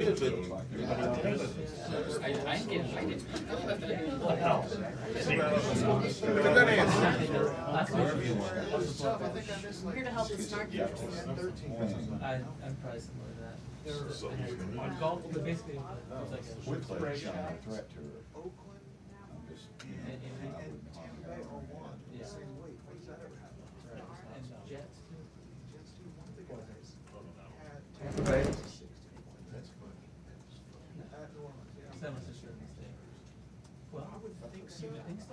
Here to help the snark. I'm probably similar to that. On golf, but basically, it was like a spray shot. Threat to her. And Jets. Tampa Bay. San Francisco mistake. Well, I would think so. You would think so.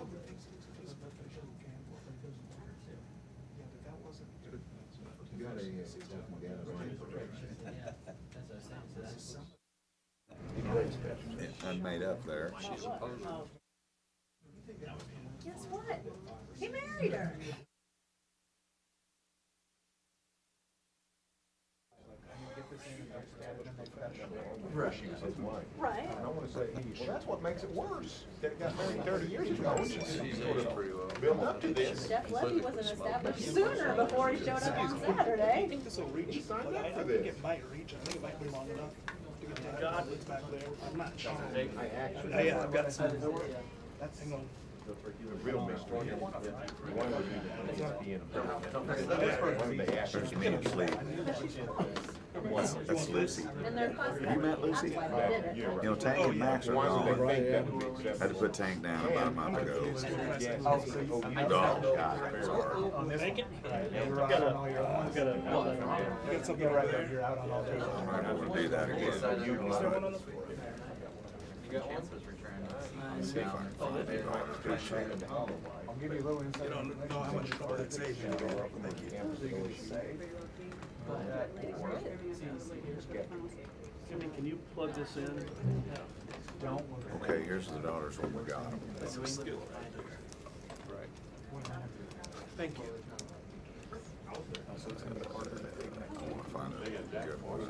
You got a protection. Yeah, that's what I was saying. So Unmade up there. Guess what? He married her. Rushing his wife. Right. And I want to say, well, that's what makes it worse. That it got married 30 years ago. She's sort of built up to this. Jeff Levy wasn't established sooner before he showed up on Saturday. He signed up for this. It might reach, I think it might be long enough to get that God back there. I'm not sure. I actually. Yeah, I've got some more. That's, hang on. The real mystery. Why would you be in a There's me and Sleep. That's Lucy. And they're close. You met Lucy? That's why they did it. You know, Tank and Max are Why would they gone. think that would be acceptable? Had to put Tank down about a month ago. God, Make it? Got something right there. You're out on all day. I don't want to do that again. See if I can find it. I'll give you a little insight. You don't know how much trouble that saves you. Jimmy, can you plug this in? Okay, here's the daughters when we got them. Thank you. I want to find a good one.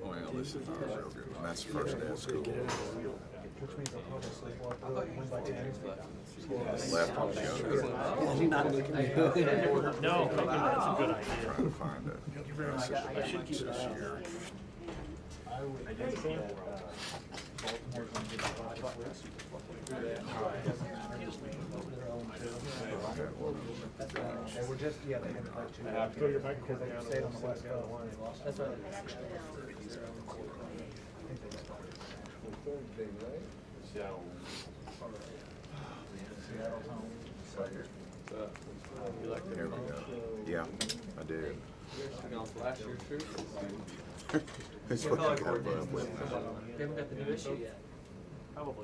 Well, this is not a real good one. That's the first day of school. Left on the younger. No, that's a good idea. Trying to find a I should keep this year. They were just, yeah, they had to play two. Because they stayed on the West Coast. that's what. Here we go. Yeah, I did. It's what I got above with. They haven't got the new issue yet.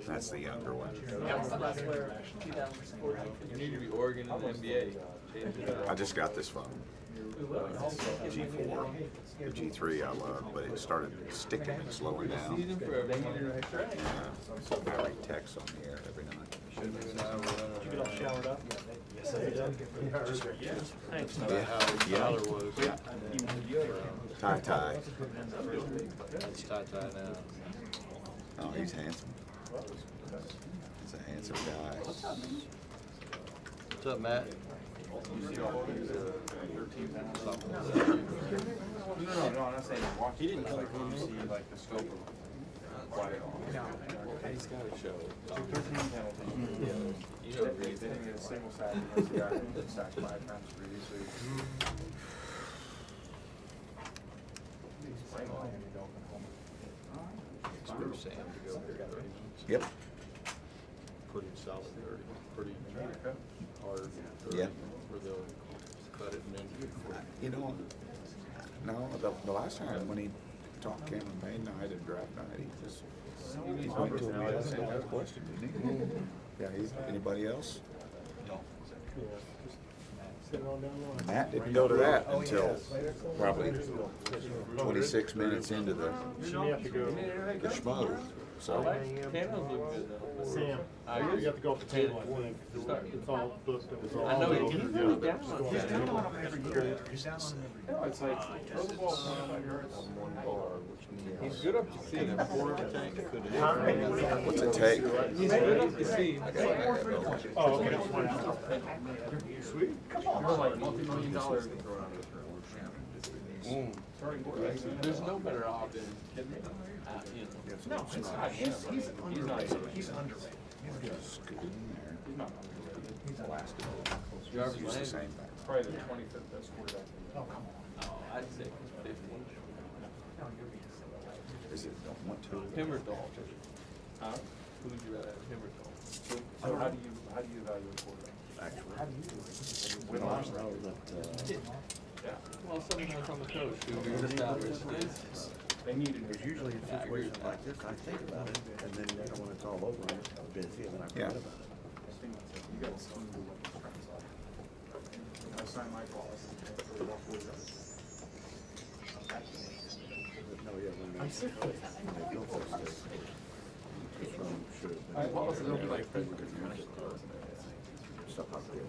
That's the younger one. That was the last where 2014. You need to be Oregon and NBA. I just got this phone. G4. The G3 I love, but it started sticking and slowing down. Use them forever. They need to So I like text on the air every night. Did you get all showered up? Yes, I did. Thanks. Yeah. Tyler was. Yeah. Tie. It's tie now. Oh, he's handsome. He's a handsome guy. What's up, Matt? No, I'm not saying watch. He didn't like you see like the scope of quiet on. He's got a show. 13 penalties. You know, They didn't get a single sack against the guy who was sacked 5 times previously. Screw Sam to go Yep. pretty solid 30, pretty hard 30 Yeah. where they'll cut it and then You know, no, the last time when he talked campaign night and draft night, he went to me and asked that question, didn't he? Yeah, anybody else? Matt didn't go to that until probably 26 minutes into the schmo. So, Camos look good though. Sam, you got to go up the table, I think. It's all booked. It's all. I know booked. he's really down on He's that. down on him every year. He's down on him every year. It's like, throw the ball 25 yards on one bar, which means. He's good up to see that quarter of a tank. what's it take? He's good up to see. Oh, okay. Sweet. Come on. You're like multi-million-dollar. There's no better option. You know. No, it's not. He's underrated. He's underrated. He's good. Scoot in there. He's not underrated. He's elastic. Jarvis Use the Landry. same thing. Probably the 25th best quarterback. Oh, come on. Oh, I'd say 50. Is it, don't want to? Him or Dahl? Huh? Who would you rather have, him or Dahl? So how do you evaluate quarterback? Actually. Win loss? Yeah. Well, sometimes on the coach who established this. They needed Because it. usually in Yeah, I agree with situations like this, I think about it, and then when it's all over, I'm busy, and then I Yeah. forget about it. You got to see what the strengths are. I signed my policy. No, yeah, when they, when they built this, this room should have been. My policy don't be like. Stuff like this.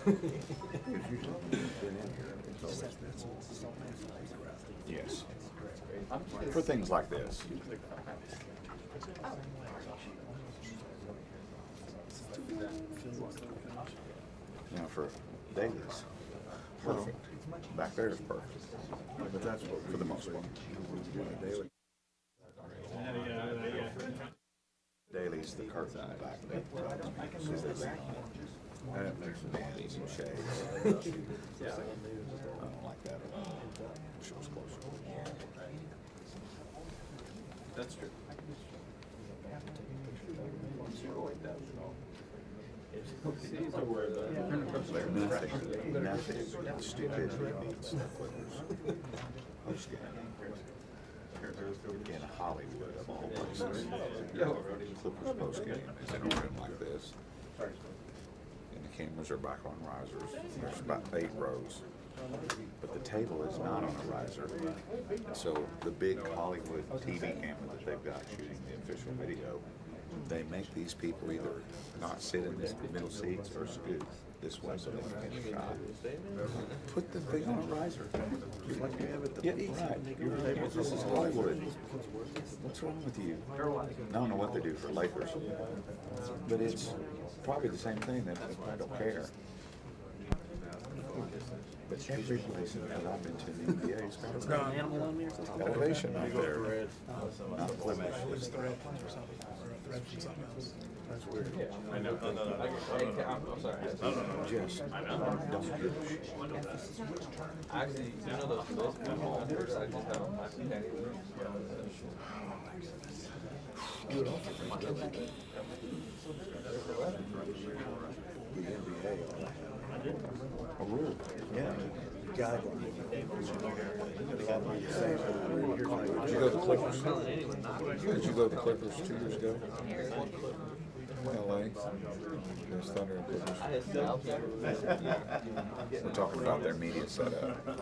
Because usually when you've been in here, it's always been. Yes. For things like this. Now for dailies, perfect. Back there is perfect. But that's what For the most part. daily. Dailies, the curtain in the back. And it makes it handy and shades. I don't like that at all. Shows closer. That's true. He's not worried about it. Nothing stupidity beats the Clippers. Post game. In Hollywood of all places. Clippers post game is in a room like this. And the cameras are back on risers. There's about 8 rows. But the table is not on a riser. So the big Hollywood TV camera that they've got shooting the official video, they make these people either not sit in the middle seats or scoot this way so they can get a shot. Put the thing on a riser. Just like you have at the Yeah, beach. right. This is Hollywood. What's wrong with you? I don't know what they do for Lakers, but it's probably the same thing. That I don't care. But every place that I've been to in the NBA has got an animal on there. Elevation up there. Not Clippers. It's thread or something. Or a thread from something else. That's weird. I know. I'm sorry. Just don't do it. Actually, you know those basketball offers, I just have, I see that. The NBA, A rule. yeah, guidelines. They got to be the same. Did you go to the Clippers? Did you go to the Clippers 2 years ago? LA? There's Thunder and Clippers. We're talking about their media setup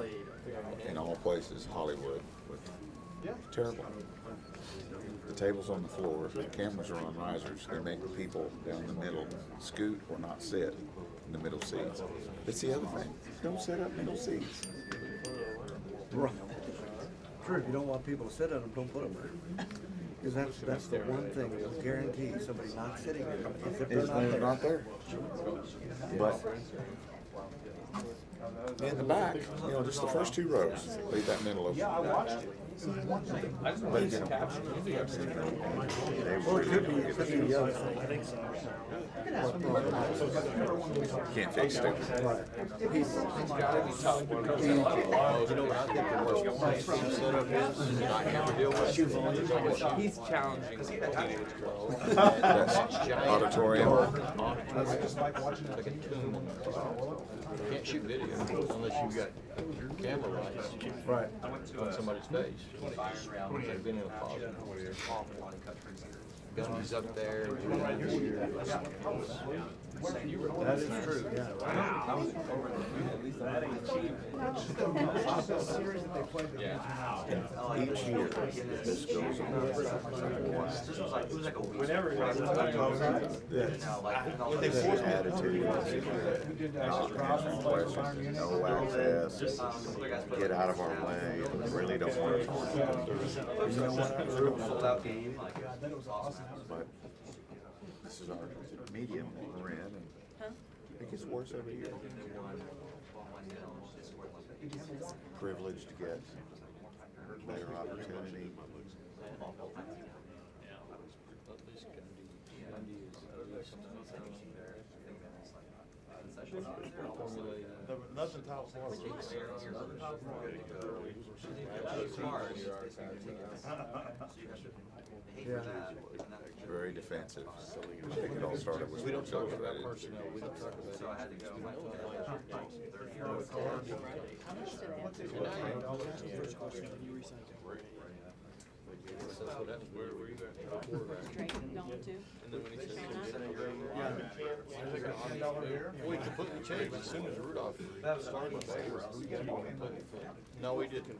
in all places, Hollywood. Terrible. The table's on the floor, the cameras are on risers. They make the people down the middle scoot or not sit in the middle seats. That's the other thing. Don't sit up middle seats. Right. True, if you don't want people to sit on them, don't put them there. Because that's the one thing that'll guarantee somebody not sitting there. Is if Is they're they're not there. But in the back, you know, just the first 2 rows, leave that middle open. Yeah, I watched it. But, you know, Or it could be the other thing. I think so. can't fix it. He's gotta be tough. You know what I think the worst team setup is? Not having to deal with. He's challenging teenage girls. That's auditorium. Just like watching Like a tomb. You can't shoot video unless you've got your camera lights Right. on somebody's face. They've been in a closet. Gundy's up there. That is true, yeah. Each year, this goes on. His attitude was not answering questions, no access, get out of our way, really don't want to talk. You know what? Sold out game. But this is our medium that we're in, and it gets worse every year. Privileged to get better opportunity. That's the top four. Very defensive. I think it all started with we don't talk about it. We don't talk about it. Straight going to. We completely changed as soon as Rudolph started. No, we didn't.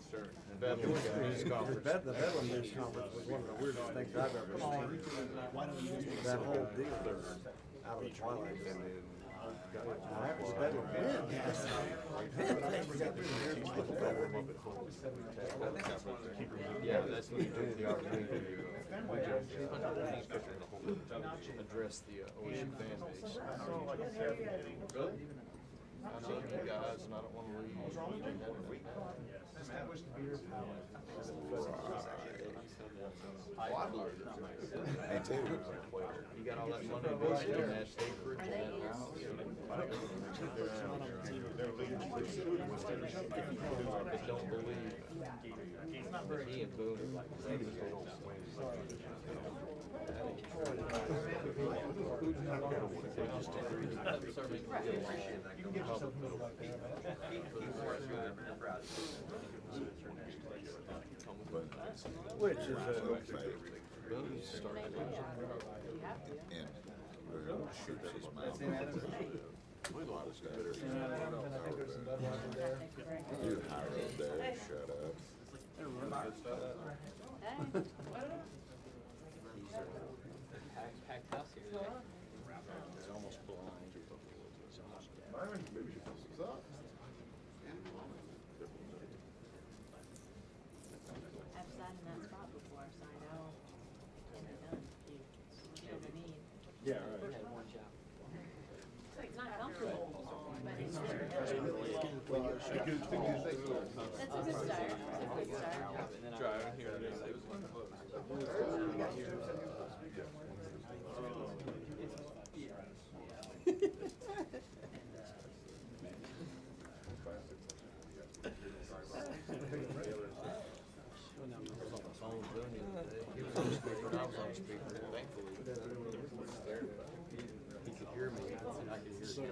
Bedlam news conference. The Bedlam News Conference was one of the weirdest things I've ever seen. That whole deal out of the twilight. That was Bedlam. Yeah, that's what you do with the opportunity address the OSU fan base. I know you guys, and I don't want to leave. Me too. You got all that money invested in that acreage and that house. But don't believe that he and Boone are like Which is Boone started. And shoots his mouth. You hire up there, shut up. Packed house here today. It's almost blind. I've sat in that spot before, so I know can be done if you feel the need. Yeah, right. Had one job. It's not comfortable, but it's good. That's a good start. It's a good start. Driving here today, it was one close. He was on speaker and I was on speaker, thankfully. He could hear me and I could hear him.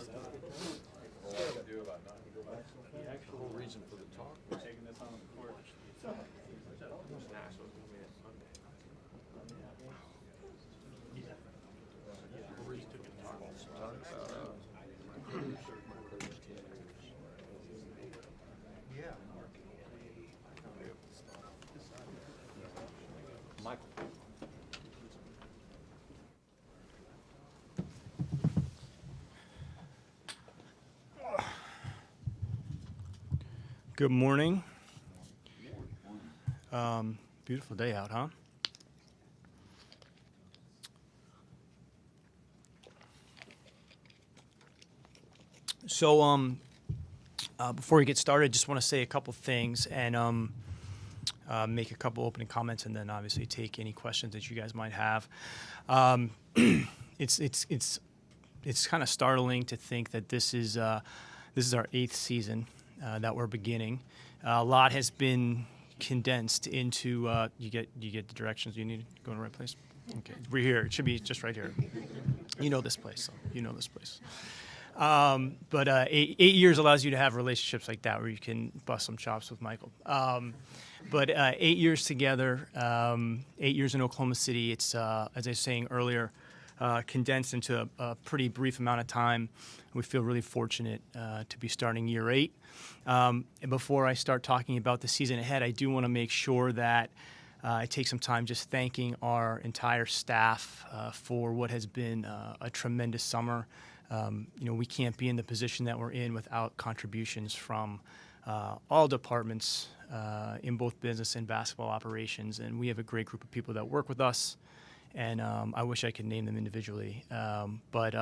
All I could do about not go back. The whole reason for the talk was taking this on the porch. Michael. Good morning. Beautiful day out, huh? So, before we get started, just want to say a couple things and make a couple opening comments, and then obviously take any questions that you guys might have. It's kind of startling to think that this is our 8th season that we're beginning. A lot has been condensed into. You get the directions you need. Go in the right place. Okay, we're here. It should be just right here. You know this place. So you know this place. But 8 years allows you to have relationships like that where you can bust some chops with Michael. But 8 years together, 8 years in Oklahoma City, it's, as I was saying earlier, condensed into a pretty brief amount of time. We feel really fortunate to be starting year 8. And before I start talking about the season ahead, I do want to make sure that I take some time just thanking our entire staff for what has been a tremendous summer. We can't be in the position that we're in without contributions from all departments in both business and basketball operations. And we have a great group of people that work with us. And I wish I could name them individually. But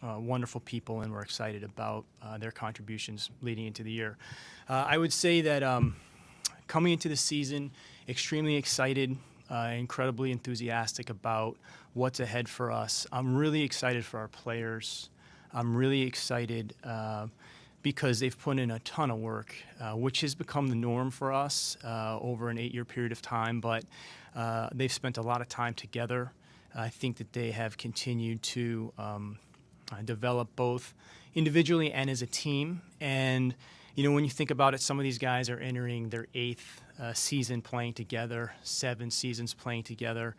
wonderful people, and we're excited about their contributions leading into the year. I would say that coming into the season, extremely excited, incredibly enthusiastic about what's ahead for us. I'm really excited for our players. I'm really excited because they've put in a ton of work, which has become the norm for us over an 8-year period of time. But they've spent a lot of time together. I think that they have continued to develop both individually and as a team. And, when you think about it, some of these guys are entering their 8th season playing together, 7 seasons playing together.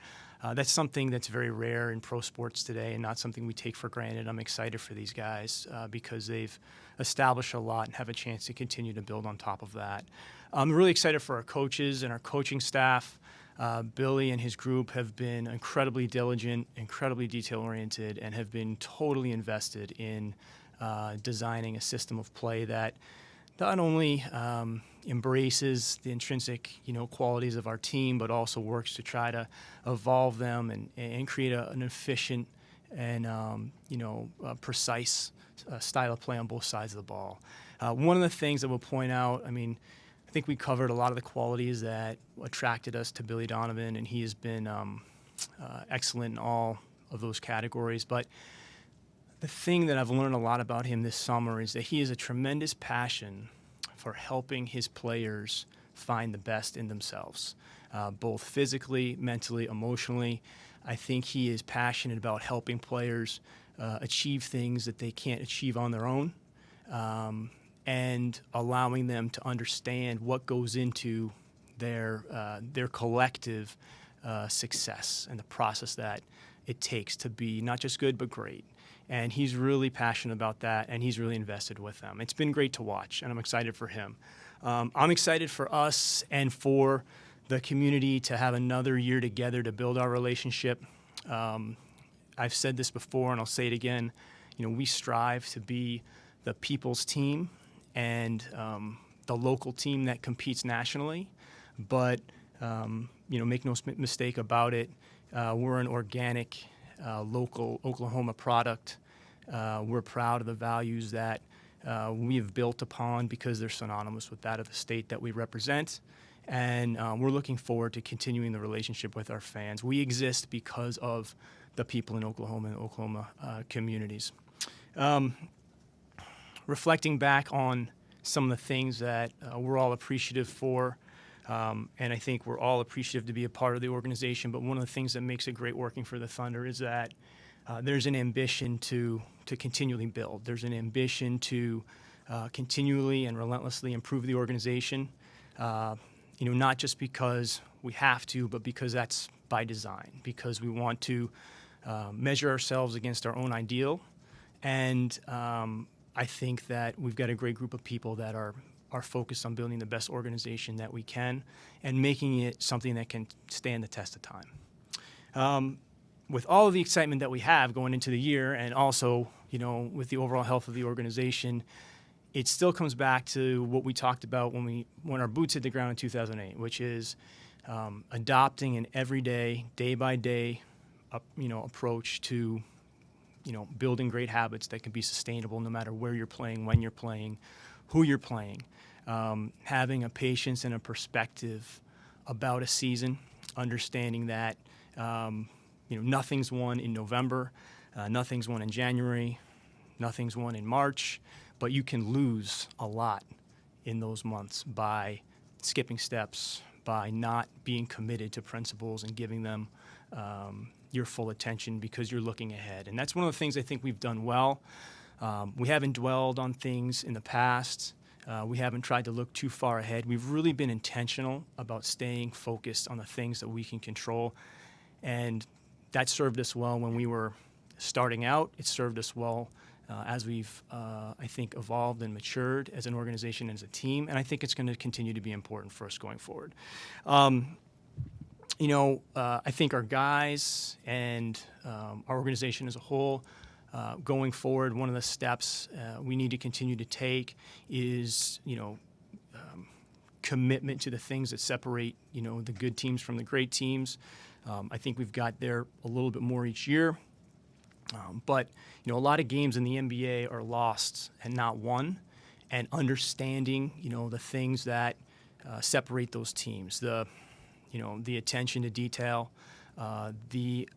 That's something that's very rare in pro sports today and not something we take for granted. I'm excited for these guys because they've established a lot and have a chance to continue to build on top of that. I'm really excited for our coaches and our coaching staff. Billy and his group have been incredibly diligent, incredibly detail-oriented, and have been totally invested in designing a system of play that not only embraces the intrinsic, qualities of our team, but also works to try to evolve them and create an efficient and precise style of play on both sides of the ball. One of the things that we'll point out, I think we covered a lot of the qualities that attracted us to Billy Donovan, and he has been excellent in all of those categories. But the thing that I've learned a lot about him this summer is that he has a tremendous passion for helping his players find the best in themselves, both physically, mentally, emotionally. I think he is passionate about helping players achieve things that they can't achieve on their own, and allowing them to understand what goes into their collective success and the process that it takes to be not just good but great. And he's really passionate about that, and he's really invested with them. It's been great to watch, and I'm excited for him. I'm excited for us and for the community to have another year together to build our relationship. I've said this before, and I'll say it again. We strive to be the people's team and the local team that competes nationally. But, make no mistake about it, we're an organic, local Oklahoma product. We're proud of the values that we have built upon because they're synonymous with that of the state that we represent. And we're looking forward to continuing the relationship with our fans. We exist because of the people in Oklahoma and Oklahoma communities. Reflecting back on some of the things that we're all appreciative for, and I think we're all appreciative to be a part of the organization, but one of the things that makes it great working for the Thunder is that there's an ambition to continually build. There's an ambition to continually and relentlessly improve the organization, not just because we have to, but because that's by design, because we want to measure ourselves against our own ideal. And I think that we've got a great group of people that are focused on building the best organization that we can and making it something that can stand the test of time. With all of the excitement that we have going into the year, and also, with the overall health of the organization, it still comes back to what we talked about when our boots hit the ground in 2008, which is adopting an everyday, day-by-day, approach to, building great habits that can be sustainable no matter where you're playing, when you're playing, who you're playing. Having a patience and a perspective about a season, understanding that nothing's won in November, nothing's won in January, nothing's won in March, but you can lose a lot in those months by skipping steps, by not being committed to principles and giving them your full attention because you're looking ahead. And that's one of the things I think we've done well. We haven't dwelled on things in the past. We haven't tried to look too far ahead. We've really been intentional about staying focused on the things that we can control. And that served us well when we were starting out. It served us well as we've, I think, evolved and matured as an organization and as a team. And I think it's going to continue to be important for us going forward. I think our guys and our organization as a whole, going forward, one of the steps we need to continue to take is, commitment to the things that separate, the good teams from the great teams. I think we've got there a little bit more each year. But, a lot of games in the NBA are lost and not won. And understanding, the things that separate those teams, the attention to detail, the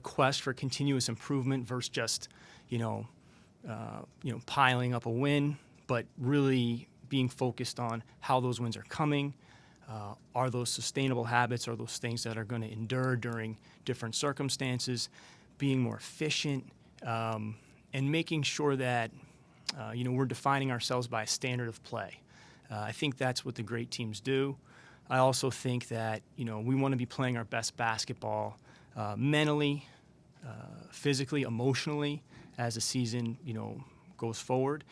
quest for continuous improvement versus just, piling up a win, but really being focused on how those wins are coming. Are those sustainable habits? Are those things that are going to endure during different circumstances? Being more efficient and making sure that, we're defining ourselves by a standard of play. I think that's what the great teams do. I also think that, we want to be playing our best basketball mentally, physically, emotionally as the season, goes forward.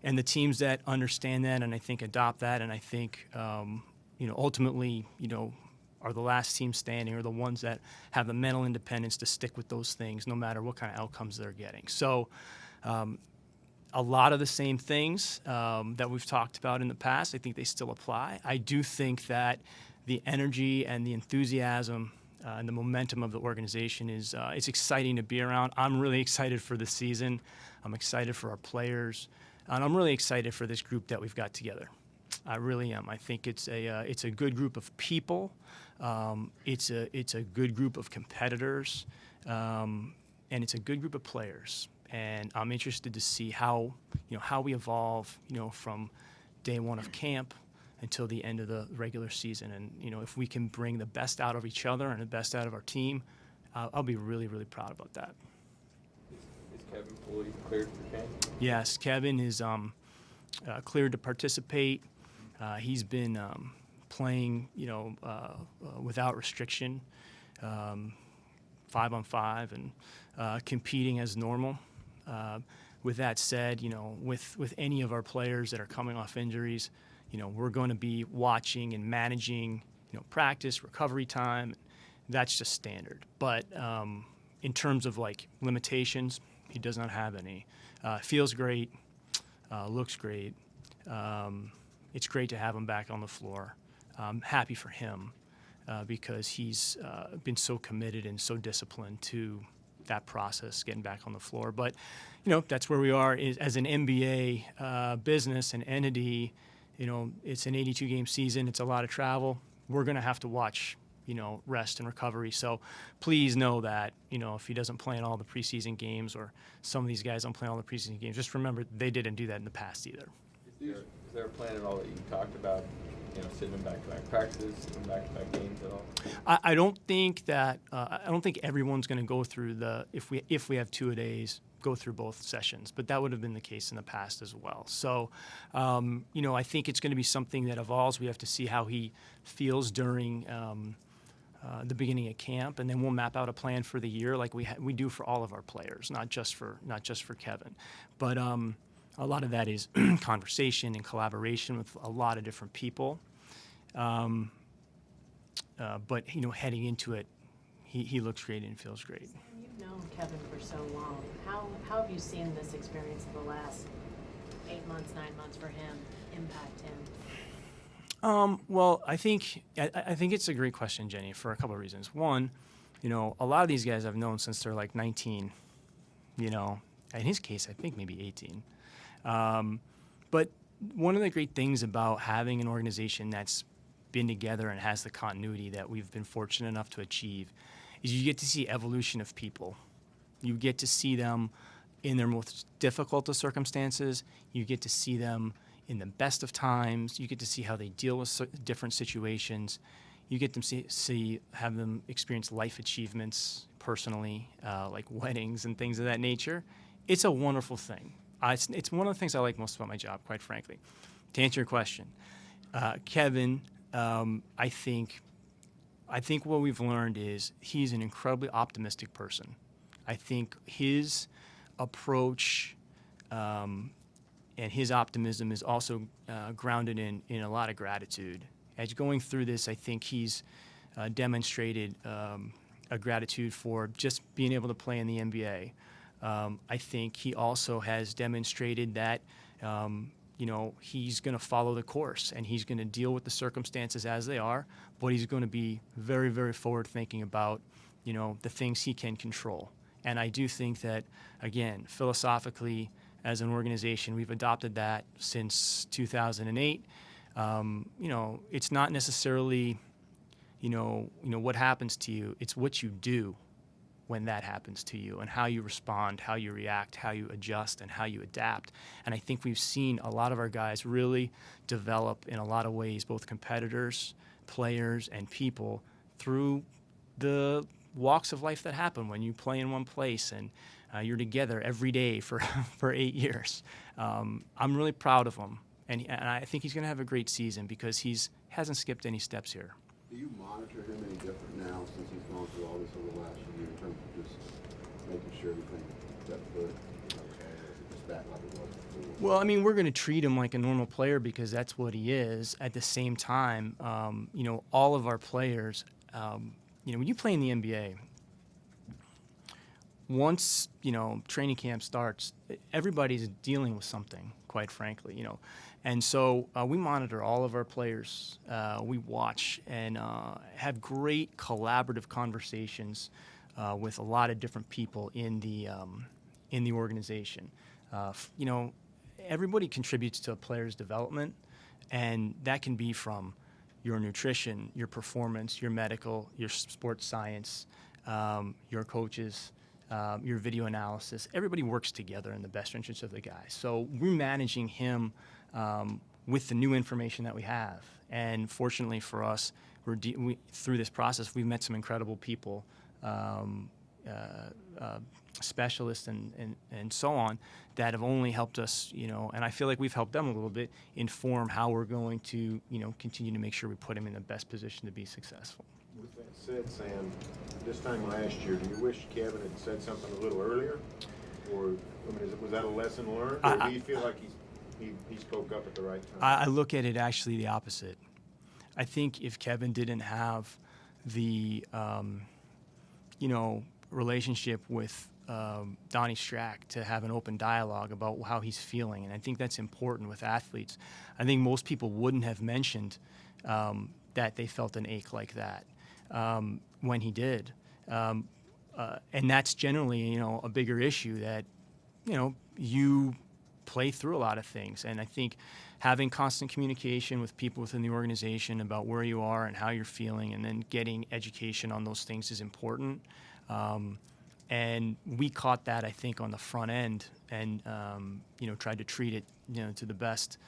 And the teams that understand that and I think adopt that and I think, ultimately, are the last team standing or the ones that have the mental independence to stick with those things no matter what kind of outcomes they're getting. So a lot of the same things that we've talked about in the past, I think they still apply. I do think that the energy and the enthusiasm and the momentum of the organization is it's exciting to be around. I'm really excited for this season. I'm excited for our players. And I'm really excited for this group that we've got together. I really am. I think it's a good group of people. It's a good group of competitors, and it's a good group of players. And I'm interested to see how we evolve, from day one of camp until the end of the regular season. And if we can bring the best out of each other and the best out of our team, I'll be really, really proud about that. Is Kevin fully cleared for camp? Yes, Kevin is cleared to participate. He's been playing, without restriction, 5-on-5, and competing as normal. With that said, with any of our players that are coming off injuries, we're going to be watching and managing, practice, recovery time. That's just standard. But in terms of limitations, he does not have any. Feels great, looks great. It's great to have him back on the floor. I'm happy for him because he's been so committed and so disciplined to that process, getting back on the floor. But, that's where we are as an NBA business and entity. It's an 82-game season. It's a lot of travel. We're going to have to watch, rest and recovery. So please know that, if he doesn't play in all the preseason games or some of these guys don't play in all the preseason games, just remember they didn't do that in the past either. Is there a plan at all that you talked about, sitting in back-to-back practices, sitting in back-to-back games at all? I don't think that I don't think everyone's going to go through if we have two-a-days, go through both sessions, but that would have been the case in the past as well. So, I think it's going to be something that evolves. We have to see how he feels during the beginning of camp, and then we'll map out a plan for the year like we do for all of our players, not just for Kevin, but. A lot of that is conversation and collaboration with a lot of different people. But, heading into it, he looks great and feels great. You've known Kevin for so long. How have you seen this experience in the last 8 months, 9 months for him impact him? Well, I think it's a great question, Jenny, for a couple of reasons. One, a lot of these guys I've known since they're 19, in his case, I think maybe 18. But one of the great things about having an organization that's been together and has the continuity that we've been fortunate enough to achieve is you get to see evolution of people. You get to see them in their most difficult of circumstances. You get to see them in the best of times. You get to see how they deal with different situations. You get to have them experience life achievements personally, like weddings and things of that nature. it's a wonderful thing. It's one of the things I like most about my job, quite frankly. To answer your question, Kevin, I think what we've learned is he's an incredibly optimistic person. I think his approach and his optimism is also grounded in a lot of gratitude. As going through this, I think he's demonstrated a gratitude for just being able to play in the NBA. I think he also has demonstrated that he's going to follow the course and he's going to deal with the circumstances as they are, but he's going to be very, very forward-thinking about, the things he can control. And I do think that, again, philosophically, as an organization, we've adopted that since 2008. It's not necessarily, what happens to you. It's what you do when that happens to you and how you respond, how you react, how you adjust, and how you adapt. And I think we've seen a lot of our guys really develop in a lot of ways, both competitors, players, and people through the walks of life that happen when you play in one place and you're together every day for 8 years. I'm really proud of him, and I think he's going to have a great season because hasn't skipped any steps here. Do you monitor him any different now since he's gone through all this over the last year in terms of just making sure everything got good, okay, or is it just back like it was before? Well, I mean, we're going to treat him like a normal player because that's what he is. At the same time, all of our players, when you play in the NBA, once, training camp starts, everybody's dealing with something, quite frankly, And so we monitor all of our players. We watch and have great collaborative conversations with a lot of different people in the organization. Everybody contributes to a player's development, and that can be from your nutrition, your performance, your medical, your sports science, your coaches, your video analysis. Everybody works together in the best interest of the guy. So we're managing him with the new information that we have. And fortunately for us, through this process, we've met some incredible people, specialists and so on, that have only helped us, and I feel like we've helped them a little bit inform how we're going to, continue to make sure we put him in the best position to be successful. With that said, Sam, this time last year, do you wish Kevin had said something a little earlier? Or, was that a lesson learned? Or do you feel like he spoke up at the right time? I look at it actually the opposite. I think if Kevin didn't have the, relationship with Donnie Strack to have an open dialogue about how he's feeling, and I think that's important with athletes. I think most people wouldn't have mentioned that they felt an ache like that when he did. And that's generally, a bigger issue that, you play through a lot of things. And I think having constant communication with people within the organization about where you are and how you're feeling, and then getting education on those things is important. And we caught that, I think, on the front end and, tried to treat it, to the best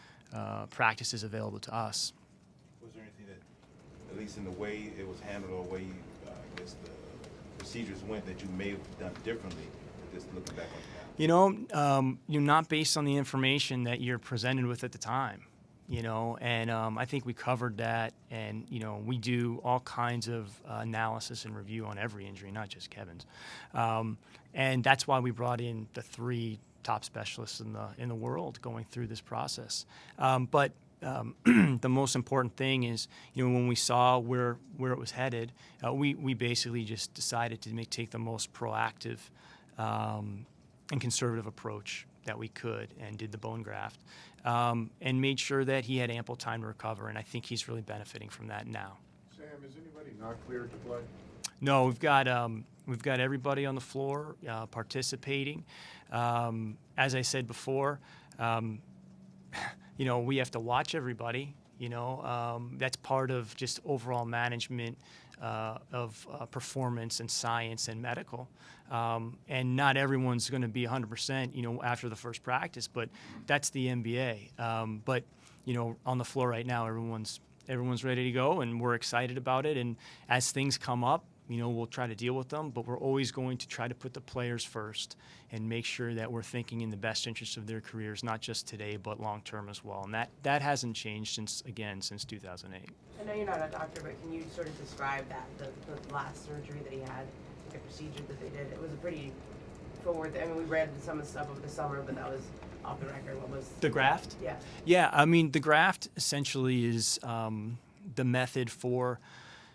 practices available to us. Was there anything that, at least in the way it was handled or the way I guess the procedures went, that you may have done differently, just looking back on that? You're not based on the information that you're presented with at the time, and I think we covered that, and, we do all kinds of analysis and review on every injury, not just Kevin's. And that's why we brought in the 3 top specialists in the world going through this process. But the most important thing is, when we saw where it was headed, we basically just decided to take the most proactive and conservative approach that we could, and did the bone graft, and made sure that he had ample time to recover. And I think he's really benefiting from that now. Sam, is anybody not cleared to play? No, we've got everybody on the floor participating. As I said before, we have to watch everybody. That's part of just overall management of performance and science and medical. And not everyone's going to be 100%, after the first practice, but that's the NBA. But on the floor right now, everyone's ready to go, and we're excited about it. And as things come up, we'll try to deal with them, but we're always going to try to put the players first and make sure that we're thinking in the best interest of their careers, not just today, but long term as well. And that hasn't changed since 2008. I know you're not a doctor, but can you sort of describe that, the last surgery that he had, the procedure that they did? It was a pretty forward, we read some of the stuff over the summer, but that was off the record. What was the graft? Yeah. Yeah, the graft essentially is the method for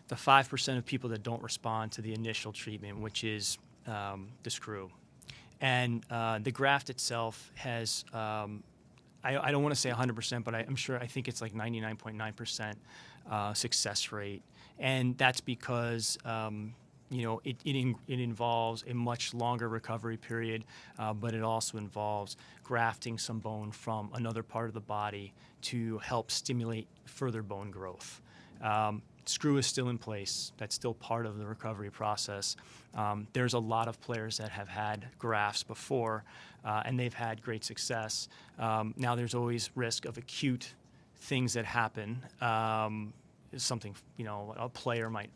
the 5% of people that don't respond to the initial treatment, which is the screw. And the graft itself has, I don't want to say 100%, but I think it's like 99.9% success rate. And that's because, it involves a much longer recovery period, but it also involves grafting some bone from another part of the body to help stimulate further bone growth. Screw is still in place. That's still part of the recovery process. There's a lot of players that have had grafts before, and they've had great success. Now there's always risk of acute things that happen. Something, a player might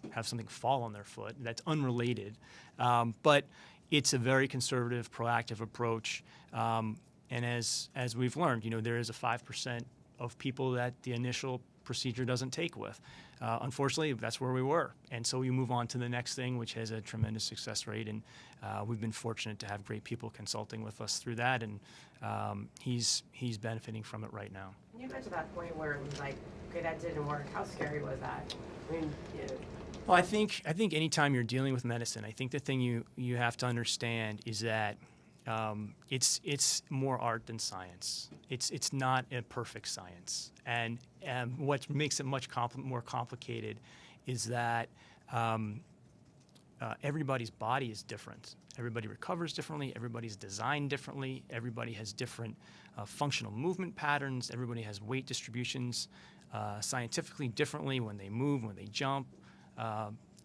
have something fall on their foot. That's unrelated. But it's a very conservative, proactive approach. And as we've learned, there is a 5% of people that the initial procedure doesn't take with. Unfortunately, that's where we were. And so we move on to the next thing, which has a tremendous success rate. And we've been fortunate to have great people consulting with us through that. And he's benefiting from it right now. You got to that point where it was like, okay, that didn't work. How scary was that? Well, I think anytime you're dealing with medicine, I think the thing you have to understand is that it's more art than science. It's not a perfect science, and what makes it much more complicated is that everybody's body is different. Everybody recovers differently. Everybody's designed differently. Everybody has different functional movement patterns. Everybody has weight distributions scientifically differently when they move, when they jump.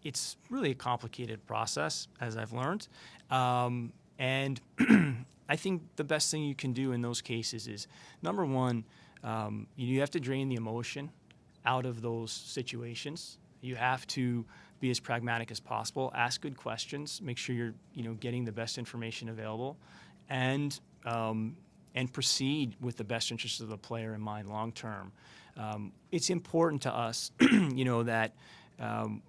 It's really a complicated process, as I've learned. And I think the best thing you can do in those cases is, number one, you have to drain the emotion out of those situations. You have to be as pragmatic as possible, ask good questions, make sure you're getting the best information available, and proceed with the best interests of the player in mind long term. It's important to us, that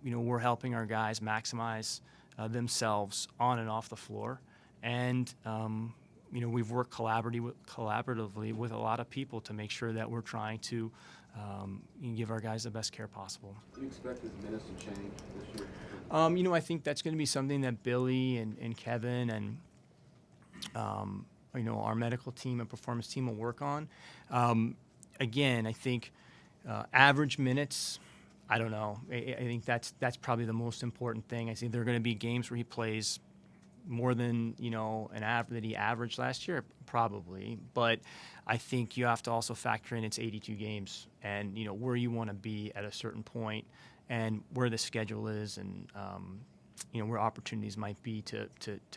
we're helping our guys maximize themselves on and off the floor. And, we've worked collaboratively with a lot of people to make sure that we're trying to give our guys the best care possible. Do you expect his minutes to change this year? I think that's going to be something that Billy and Kevin and, our medical team and performance team will work on. Again, I think average minutes, I don't know. I think that's probably the most important thing. I think there are going to be games where he plays more than that he averaged last year, probably. But I think you have to also factor in it's 82 games, and where you want to be at a certain point, and where the schedule is, and where opportunities might be to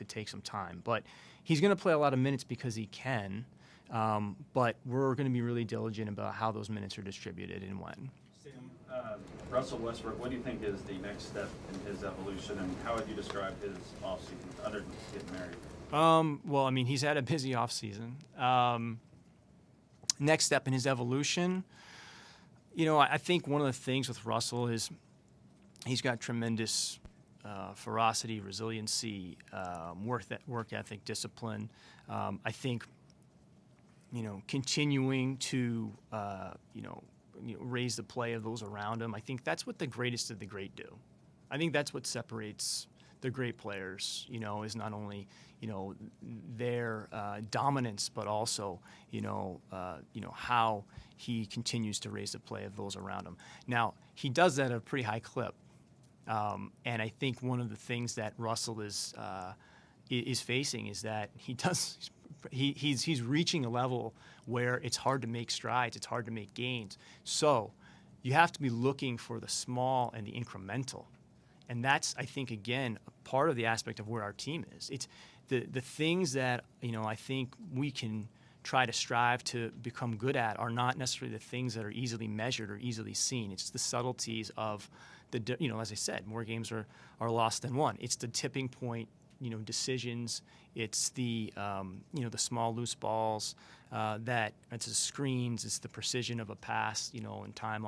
take some time. But he's going to play a lot of minutes because he can. But we're going to be really diligent about how those minutes are distributed and when. Russell Westbrook, what do you think is the next step in his evolution, and how would you describe his offseason other than getting married? Well, he's had a busy offseason. Next step in his evolution, I think one of the things with Russell is he's got tremendous ferocity, resiliency, work ethic, discipline. I think, continuing to, raise the play of those around him. I think that's what the greatest of the great do. I think that's what separates the great players, is not only, their dominance, but also, how he continues to raise the play of those around him. Now, he does that at a pretty high clip. And I think one of the things that Russell is facing is that he's reaching a level where it's hard to make strides, it's hard to make gains. So you have to be looking for the small and the incremental. And that's, I think, again, part of the aspect of where our team is. It's the things that, I think we can try to strive to become good at are not necessarily the things that are easily measured or easily seen. It's the subtleties of as I said, more games are lost than won. It's the tipping point, decisions. It's the the small loose balls that it's the screens. It's the precision of a pass, on time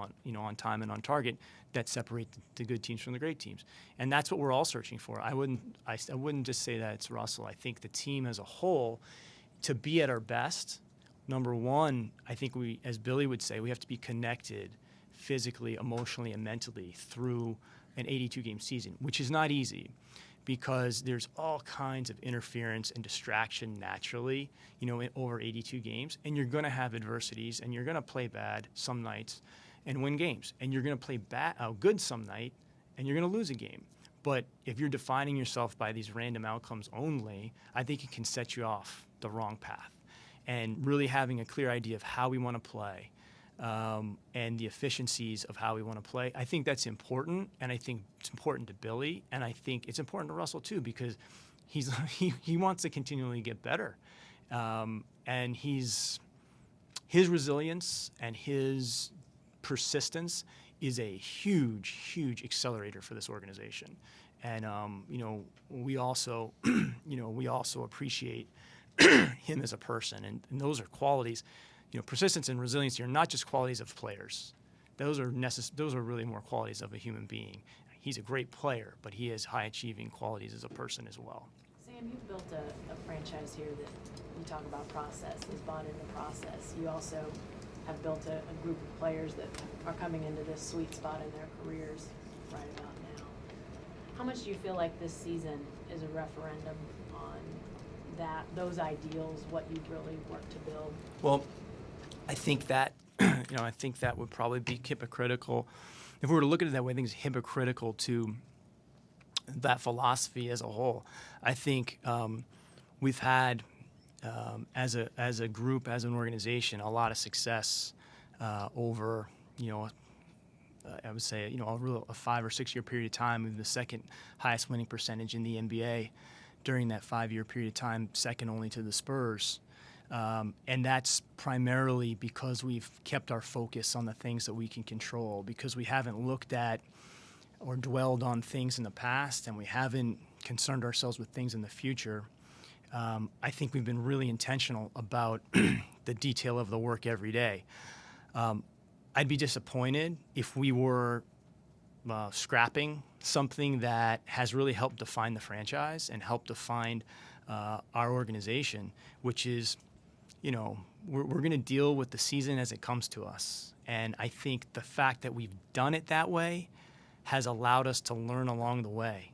and on target that separate the good teams from the great teams. And that's what we're all searching for. I wouldn't just say that it's Russell. I think the team as a whole, to be at our best, number one, I think we, as Billy would say, we have to be connected physically, emotionally, and mentally through an 82-game season, which is not easy because there's all kinds of interference and distraction naturally, in over 82 games. And you're going to have adversities, and you're going to play bad some nights and win games. And you're going to play good some night, and you're going to lose a game. But if you're defining yourself by these random outcomes only, I think it can set you off the wrong path. And really having a clear idea of how we want to play, and the efficiencies of how we want to play. I think that's important, and I think it's important to Billy, and I think it's important to Russell too, because he wants to continually get better, and his resilience and his persistence is a huge accelerator for this organization, and we also appreciate him as a person, and those are qualities. Persistence and resiliency are not just qualities of players. Those are really more qualities of a human being. He's a great player, but he has high-achieving qualities as a person as well. Sam, you've built a franchise here that you talk about process, is bought into process. You also have built a group of players that are coming into this sweet spot in their careers right about now. How much do you feel like this season is a referendum on those ideals, what you've really worked to build? Well, I think that would probably be hypocritical. If we were to look at it that way, I think it's hypocritical to that philosophy as a whole. I think we've had, as a group, as an organization, a lot of success over, I would say, a 5 or 6 year period of time. We have the second highest winning percentage in the NBA during that 5-year period of time, second only to the Spurs. And that's primarily because we've kept our focus on the things that we can control, because we haven't looked at or dwelled on things in the past, and we haven't concerned ourselves with things in the future. I think we've been really intentional about the detail of the work every day. I'd be disappointed if we were scrapping something that has really helped define the franchise and helped define our organization, which is, we're going to deal with the season as it comes to us. And I think the fact that we've done it that way has allowed us to learn along the way.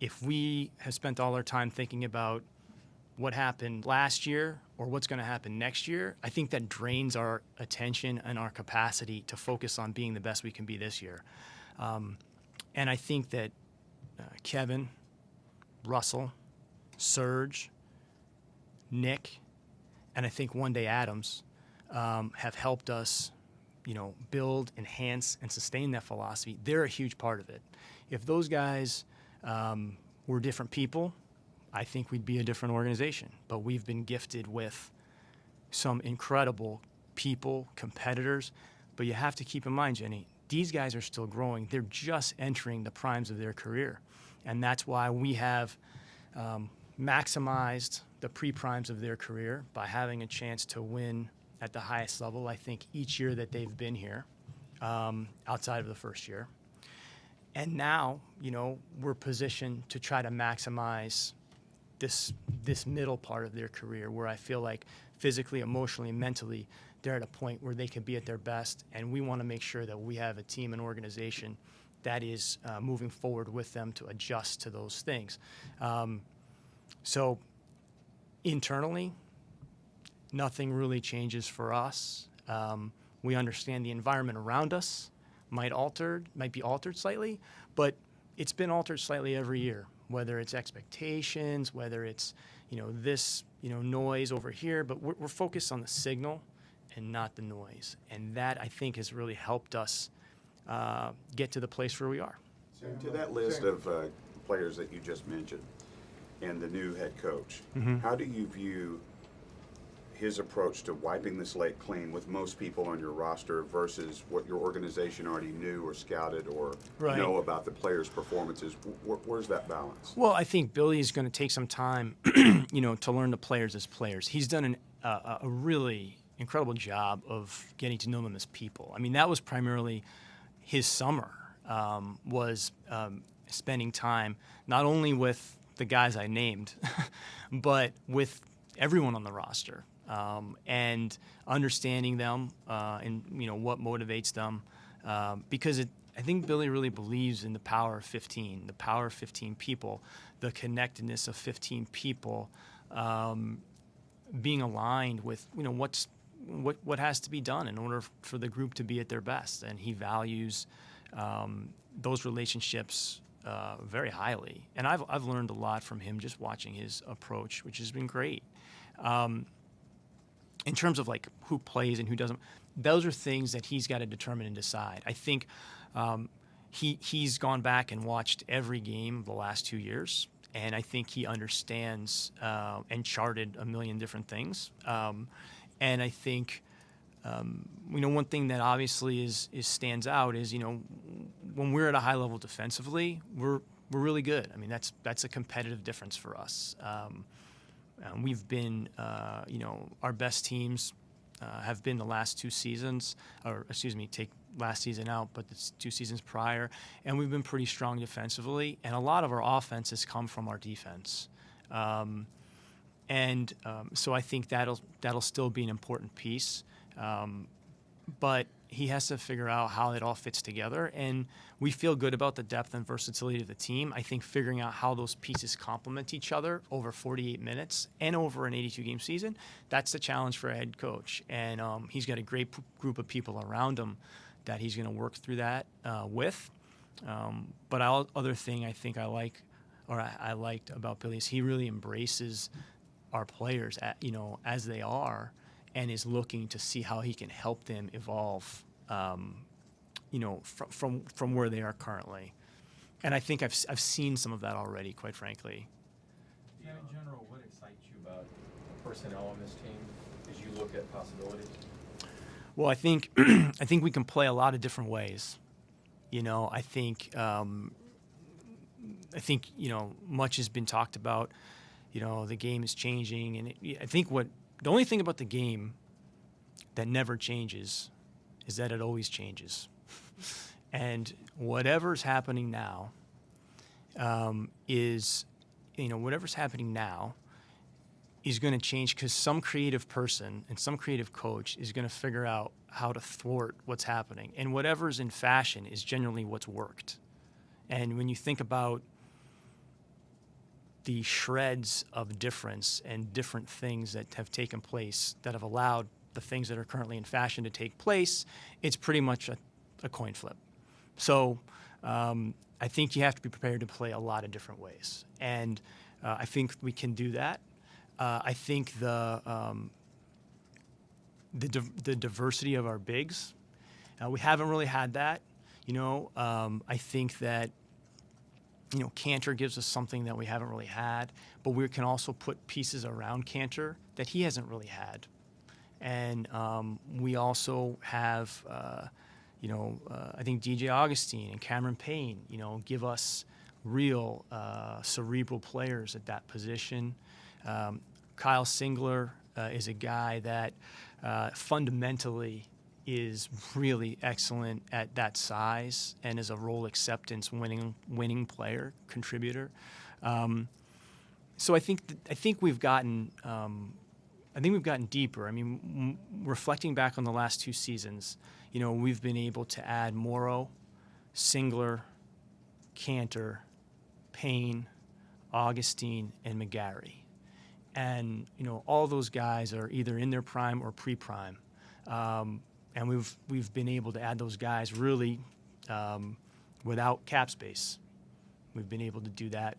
If we have spent all our time thinking about what happened last year or what's going to happen next year, I think that drains our attention and our capacity to focus on being the best we can be this year. And I think that Kevin, Russell, Serge, Nick, and I think one day Adams have helped us, build, enhance, and sustain that philosophy. They're a huge part of it. If those guys were different people, I think we'd be a different organization. But we've been gifted with some incredible people, competitors. But you have to keep in mind, Jenny, these guys are still growing. They're just entering the primes of their career. And that's why we have maximized the pre-primes of their career by having a chance to win at the highest level, I think, each year that they've been here, outside of the first year. And now, we're positioned to try to maximize this middle part of their career, where I feel like physically, emotionally, mentally, they're at a point where they can be at their best, and we want to make sure that we have a team and organization that is moving forward with them to adjust to those things. So internally, nothing really changes for us. We understand the environment around us might be altered slightly, but it's been altered slightly every year, whether it's expectations, whether it's, this, noise over here, but we're focused on the signal and not the noise. And that, I think, has really helped us get to the place where we are. To that list of players that you just mentioned and the new head coach, Mm-hmm. how do you view his approach to wiping the slate clean with most people on your roster versus what your organization already knew or scouted or know about the players' performances? Where's that balance? Well, I think Billy is going to take some time, to learn the players as players. He's done a really incredible job of getting to know them as people. I mean, that was primarily his summer, was spending time not only with the guys I named, but with everyone on the roster, and understanding them and what motivates them, because I think Billy really believes in the power of 15, the power of 15 people, the connectedness of 15 people, being aligned with what has to be done in order for the group to be at their best, and he values those relationships very highly. And I've learned a lot from him just watching his approach, which has been great. In terms of like who plays and who doesn't, those are things that he's got to determine and decide. I think he's gone back and watched every game the last 2 years, and I think he understands and charted a million different things. And I think one thing that obviously stands out is when we're at a high level defensively, we're really good. I mean, that's a competitive difference for us. We've been our best teams have been the last 2 seasons, or excuse me, take last season out, but it's 2 seasons prior, and we've been pretty strong defensively, and a lot of our offense has come from our defense. So I think that'll still be an important piece. But he has to figure out how it all fits together, and we feel good about the depth and versatility of the team. I think figuring out how those pieces complement each other over 48 minutes and over an 82-game season, that's the challenge for a head coach. And he's got a great group of people around him that he's going to work through that with. But other thing I think I liked about Billy is he really embraces our players as they are, and is looking to see how he can help them evolve, from where they are currently. And I think I've seen some of that already, quite frankly. Yeah, in general, what excites you about the personnel on this team as you look at possibilities? Well, I think we can play a lot of different ways. I think much has been talked about. The game is changing, and I think the only thing about the game that never changes is that it always changes. And whatever's happening now is going to change, because some creative person and some creative coach is going to figure out how to thwart what's happening. And whatever's in fashion is generally what's worked. And when you think about the shreds of difference and different things that have taken place that have allowed the things that are currently in fashion to take place, it's pretty much a coin flip. So I think you have to be prepared to play a lot of different ways. And I think we can do that. I think the diversity of our bigs, we haven't really had that. I think that Kanter gives us something that we haven't really had, but we can also put pieces around Kanter that he hasn't really had. And we also have, I think DJ Augustine and Cameron Payne, give us real cerebral players at that position. Kyle Singler is a guy that fundamentally is really excellent at that size and is a role acceptance winning player, contributor. So I think we've gotten deeper. I mean, reflecting back on the last 2 seasons, we've been able to add Morrow, Singler, Kanter, Payne, Augustine, and McGarry. And, all those guys are either in their prime or pre-prime. And we've been able to add those guys really without cap space. We've been able to do that.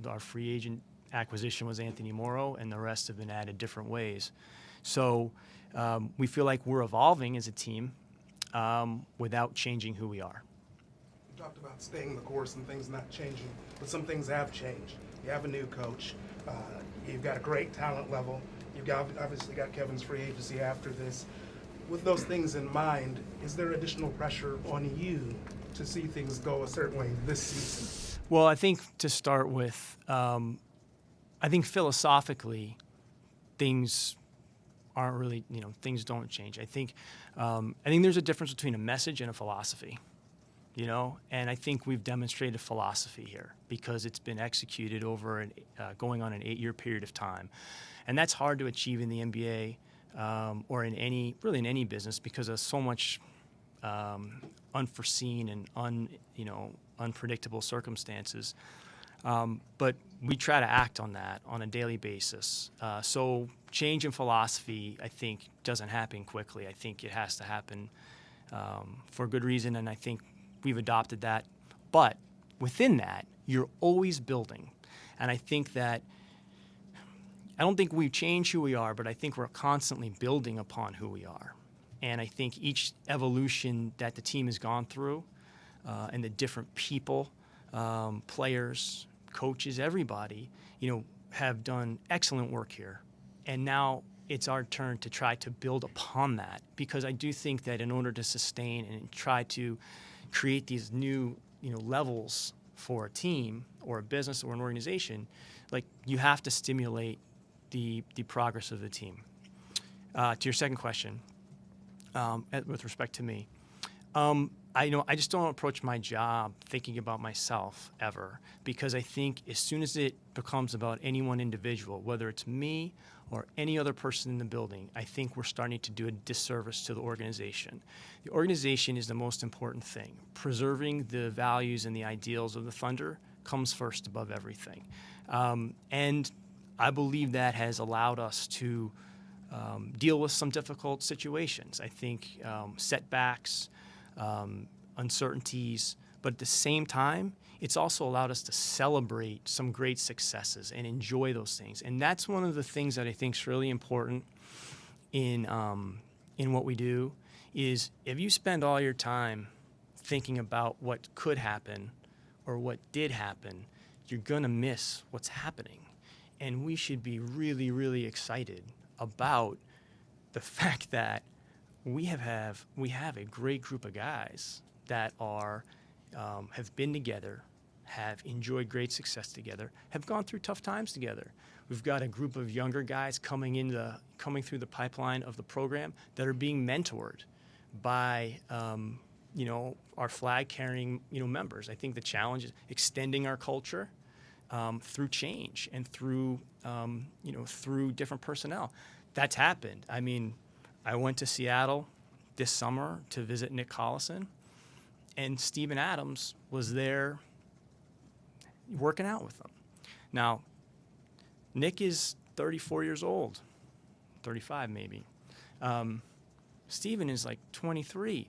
Our free agent acquisition was Anthony Morrow, and the rest have been added different ways. So we feel like we're evolving as a team without changing who we are. You talked about staying the course and things not changing, but some things have changed. You have a new coach. You've got a great talent level. You've obviously got Kevin's free agency after this. With those things in mind, is there additional pressure on you to see things go a certain way this season? Well, I think to start with, I think philosophically, things aren't really, things don't change. I think there's a difference between a message and a philosophy, and I think we've demonstrated philosophy here because it's been executed over going on an 8-year period of time, and that's hard to achieve in the NBA or in any business because of so much unforeseen and unpredictable circumstances. But we try to act on that on a daily basis. So change in philosophy, I think, doesn't happen quickly. I think it has to happen for a good reason, and I think we've adopted that. But within that, you're always building. And I think that I don't think we've changed who we are, but I think we're constantly building upon who we are. And I think each evolution that the team has gone through and the different people, players, coaches, everybody, have done excellent work here. And now it's our turn to try to build upon that because I do think that in order to sustain and try to create these new, levels for a team or a business or an organization, like you have to stimulate the progress of the team. To your second question, with respect to me, I just don't approach my job thinking about myself ever because I think as soon as it becomes about any one individual, whether it's me or any other person in the building, I think we're starting to do a disservice to the organization. The organization is the most important thing. Preserving the values and the ideals of the Thunder comes first above everything. And I believe that has allowed us to deal with some difficult situations. I think setbacks, uncertainties, but at the same time, it's also allowed us to celebrate some great successes and enjoy those things. And that's one of the things that I think is really important in what we do is if you spend all your time thinking about what could happen or what did happen, you're going to miss what's happening. And we should be really, really excited about the fact that we have a great group of guys that have been together, have enjoyed great success together, have gone through tough times together. We've got a group of younger guys coming through the pipeline of the program that are being mentored by our flag-carrying members. I think the challenge is extending our culture through change and through different personnel. That's happened. I mean, I went to Seattle this summer to visit Nick Collison, and Steven Adams was there working out with them. Now, Nick is 34 years old, 35 maybe. Steven is like 23.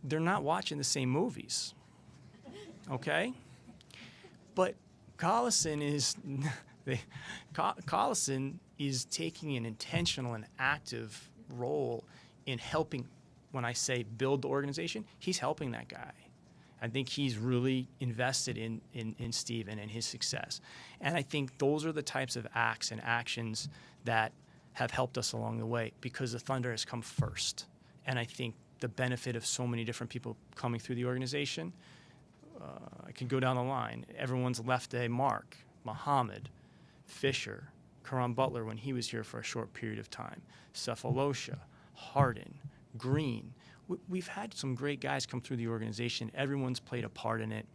They're not watching the same movies, okay? But Collison is taking an intentional and active role in helping, when I say build the organization, he's helping that guy. I think he's really invested in Steven and his success. And I think those are the types of acts and actions that have helped us along the way because the Thunder has come first. And I think the benefit of so many different people coming through the organization, I can go down the line. Everyone's left a mark. Muhammad, Fisher, Caron Butler when he was here for a short period of time, Cephalosha, Harden, Green. We've had some great guys come through the organization. Everyone's played a part in it.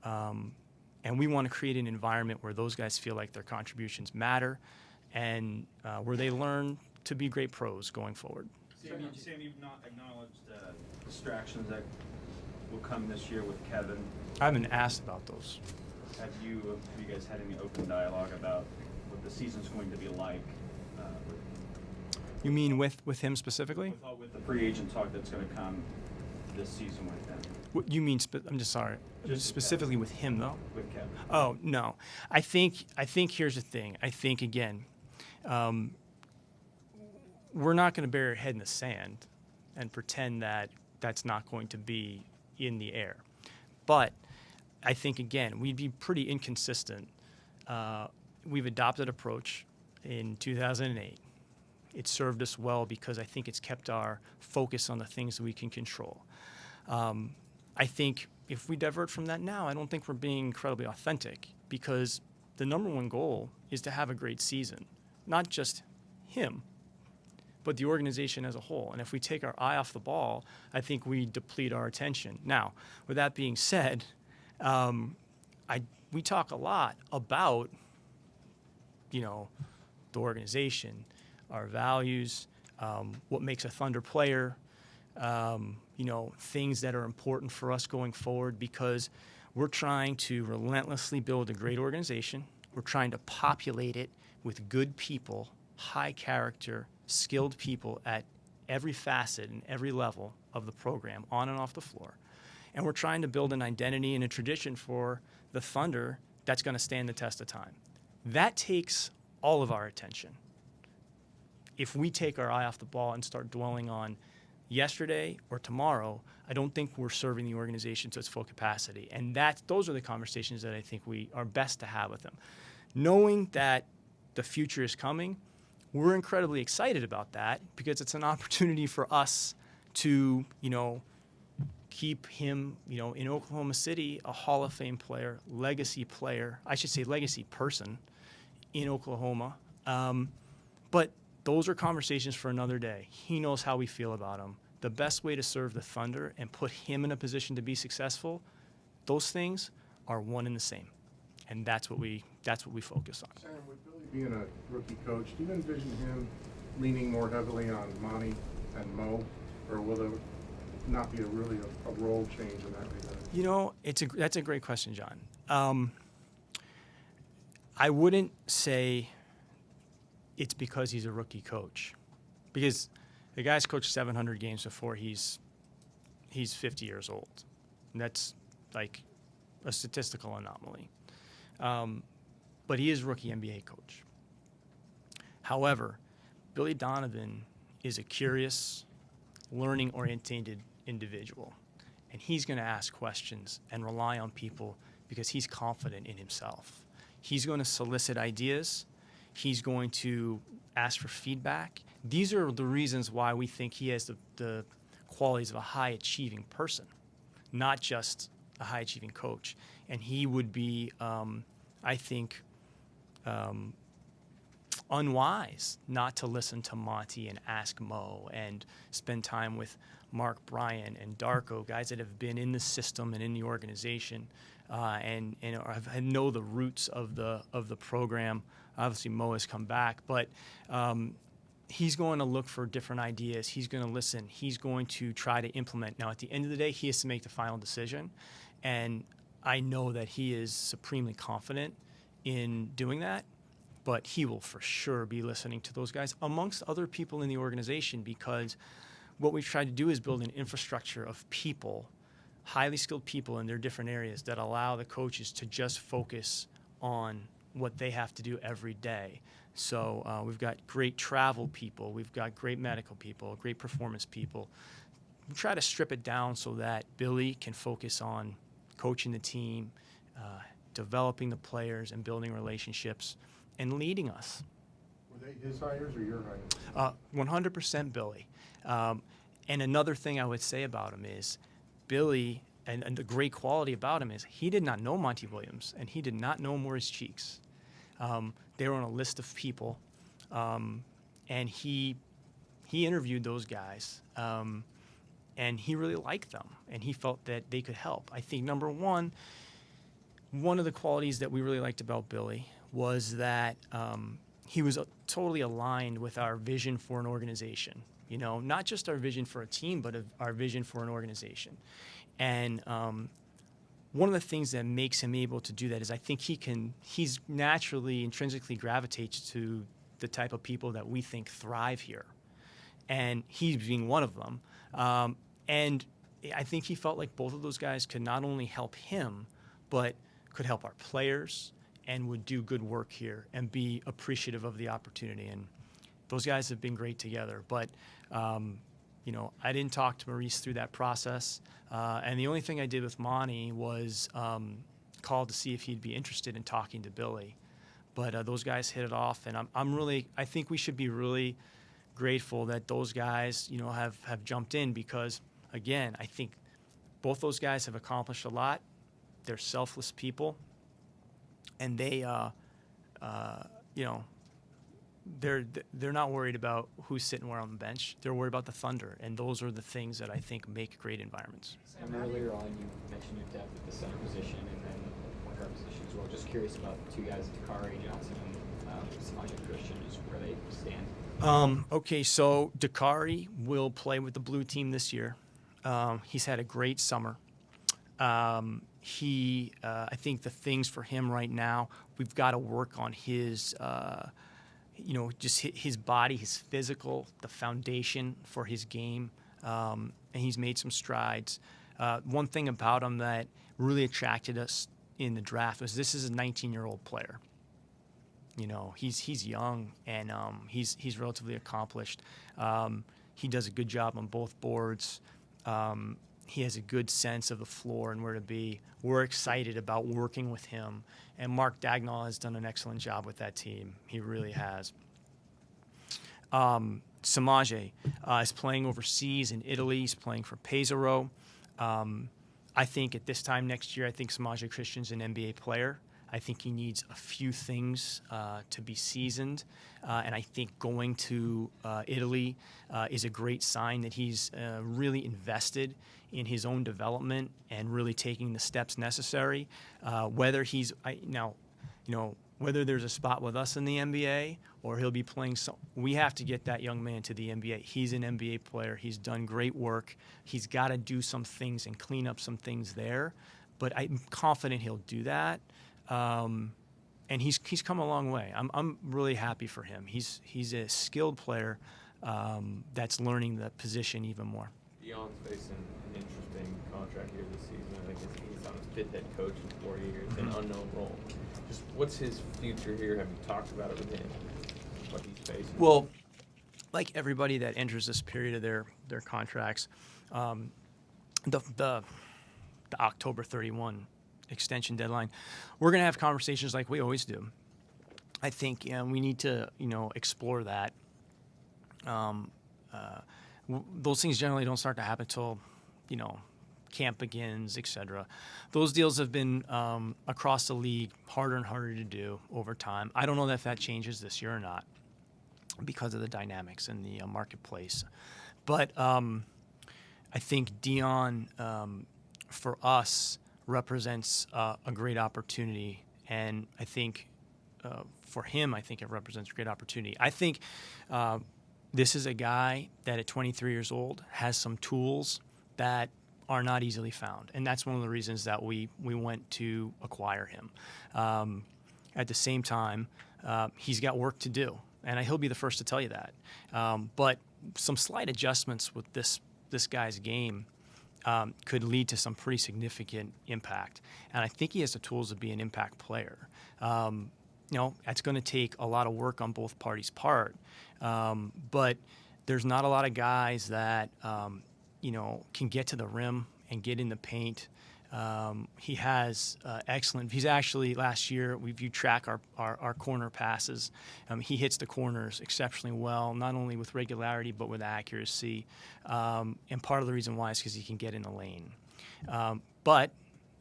And we want to create an environment where those guys feel like their contributions matter and where they learn to be great pros going forward. Sam, you've not acknowledged distractions that will come this year with Kevin. I haven't asked about those. Have you guys had any open dialogue about what the season's going to be like? You mean with him specifically? With the free agent talk that's going to come this season with him. What you mean? I'm just sorry. Just specifically with him, though. With Kevin. Oh no, I think here's the thing. I think again, we're not going to bury our head in the sand and pretend that that's not going to be in the air. But I think again, we'd be pretty inconsistent. We've adopted approach in 2008. It's served us well because I think it's kept our focus on the things that we can control. I think if we divert from that now, I don't think we're being incredibly authentic, because the number one goal is to have a great season, not just him, but the organization as a whole. And if we take our eye off the ball, I think we deplete our attention. Now, with that being said, we talk a lot about, the organization, our values, what makes a Thunder player, things that are important for us going forward, because we're trying to relentlessly build a great organization. We're trying to populate it with good people, high character, skilled people at every facet and every level of the program, on and off the floor. And we're trying to build an identity and a tradition for the Thunder that's going to stand the test of time. That takes all of our attention. If we take our eye off the ball and start dwelling on yesterday or tomorrow, I don't think we're serving the organization to its full capacity. And those are the conversations that I think we are best to have with them. Knowing that the future is coming, we're incredibly excited about that, because it's an opportunity for us to, keep him, in Oklahoma City, a Hall of Fame player, legacy person in Oklahoma. But those are conversations for another day. He knows how we feel about him. The best way to serve the Thunder and put him in a position to be successful, those things are one and the same. And that's what we focus on. Sam, with Billy being a rookie coach, do you envision him leaning more heavily on Monty and Mo, or will there not be a role change in that regard? That's a great question, John. I wouldn't say it's because he's a rookie coach, because the guy's coached 700 games before he's 50 years old. And that's like a statistical anomaly. But he is a rookie NBA coach. However, Billy Donovan is a curious, learning-oriented individual. And he's going to ask questions and rely on people because he's confident in himself. He's going to solicit ideas. He's going to ask for feedback. These are the reasons why we think he has the qualities of a high-achieving person, not just a high-achieving coach. And he would be, I think, unwise not to listen to Monty and ask Mo and spend time with Mark Bryan and Darko, guys that have been in the system and in the organization, and know the roots of the program. Obviously, Mo has come back, but he's going to look for different ideas. He's going to listen. He's going to try to implement. Now, at the end of the day, he has to make the final decision, and I know that he is supremely confident in doing that, but he will for sure be listening to those guys amongst other people in the organization, because what we've tried to do is build an infrastructure of people, highly skilled people in their different areas, that allow the coaches to just focus on what they have to do every day. So we've got great travel people, we've got great medical people, great performance people. We try to strip it down so that Billy can focus on coaching the team, developing the players and building relationships and leading us. Were they his hires or your hires? 100% Billy. And another thing I would say about him is Billy, and the great quality about him is he did not know Monty Williams, and he did not know Maurice Cheeks. They were on a list of people, and he interviewed those guys, and he really liked them, and he felt that they could help. I think, number one of the qualities that we really liked about Billy was that he was totally aligned with our vision for an organization. Not just our vision for a team, but our vision for an organization. And one of the things that makes him able to do that is I think he's naturally, intrinsically gravitates to the type of people that we think thrive here. And he's being one of them. And I think he felt like both of those guys could not only help him, but could help our players and would do good work here and be appreciative of the opportunity. And those guys have been great together. But, I didn't talk to Maurice through that process. And the only thing I did with Monty was call to see if he'd be interested in talking to Billy. But those guys hit it off. And I think we should be really grateful that those guys, have jumped in because, again, I think both those guys have accomplished a lot. They're selfless people, and they, they're not worried about who's sitting where on the bench. They're worried about the thunder, and those are the things that I think make great environments. Sam, earlier on you mentioned your depth at the center position and then the point guard position as well. Just curious about the two guys, Dakari Johnson and Samaje Christian, just where they stand. Okay, so Dakari will play with the blue team this year. He's had a great summer. I think the things for him right now, we've got to work on his, just his body, his physical, the foundation for his game. And he's made some strides. One thing about him that really attracted us in the draft was this is a 19-year-old player. He's young and he's relatively accomplished. He does a good job on both boards. He has a good sense of the floor and where to be. We're excited about working with him. And Mark Dagnall has done an excellent job with that team. He really has. Samaje is playing overseas in Italy. He's playing for Pesaro. I think at this time next year, I think Samaje Christian's an NBA player. I think he needs a few things to be seasoned. And I think going to Italy is a great sign that he's really invested in his own development and really taking the steps necessary. Whether there's a spot with us in the NBA or he'll be playing, we have to get that young man to the NBA. He's an NBA player. He's done great work. He's got to do some things and clean up some things there. But I'm confident he'll do that. And he's come a long way. I'm really happy for him. He's a skilled player that's learning the position even more. Dion's facing an interesting contract here this season. I think he's on his 5th head coach in 4 years, an unknown role. Just what's his future here? Have you talked about it with him? What he's facing? Well, like everybody that enters this period of their contracts, the October 31 extension deadline, we're going to have conversations like we always do. I think we need to explore that. Those things generally don't start to happen until camp begins, etc. Those deals have been across the league harder and harder to do over time. I don't know if that changes this year or not because of the dynamics in the marketplace. But I think Dion, for us, represents a great opportunity, and I think for him, I think it represents a great opportunity. I think this is a guy that at 23 years old has some tools that are not easily found, and that's one of the reasons that we went to acquire him. At the same time, he's got work to do, and he'll be the first to tell you that. But some slight adjustments with this guy's game could lead to some pretty significant impact. And I think he has the tools to be an impact player. That's going to take a lot of work on both parties' part. But there's not a lot of guys that, can get to the rim and get in the paint. He has excellent. He's actually, last year, if you track our corner passes, he hits the corners exceptionally well, not only with regularity but with accuracy. And part of the reason why is because he can get in the lane. But